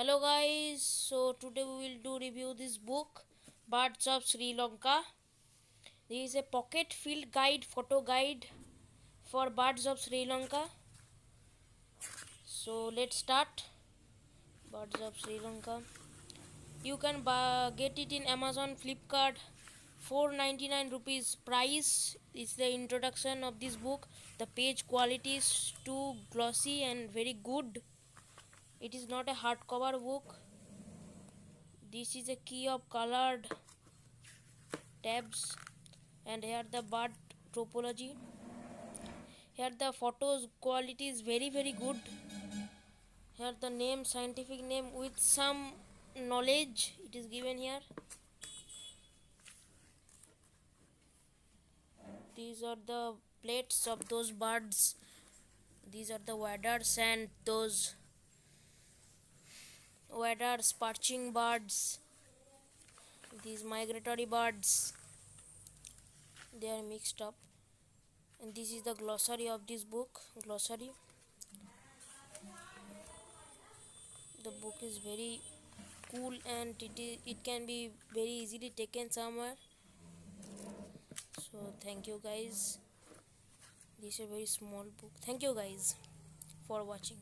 Hello guys, so today we will do review this book Birds of Sri Lanka. This is a pocket field guide, photo guide for birds of Sri Lanka. So let's start. Birds of Sri Lanka. You can get it in Amazon, Flipkart, 499 rupees price. Is the introduction of this book. The page quality is too glossy and very good. It is not a hardcover book. This is a key of colored tabs, and here the bird topology. Here the photos quality is very good. Here the name, scientific name with some knowledge it is given here. These are the plates of those birds. These are the waders and those waders, perching birds, these migratory birds, they are mixed up. And this is the glossary of this book. Glossary. The book is very cool and it can be very easily taken somewhere. So thank you guys. This is a very small book. Thank you guys for watching.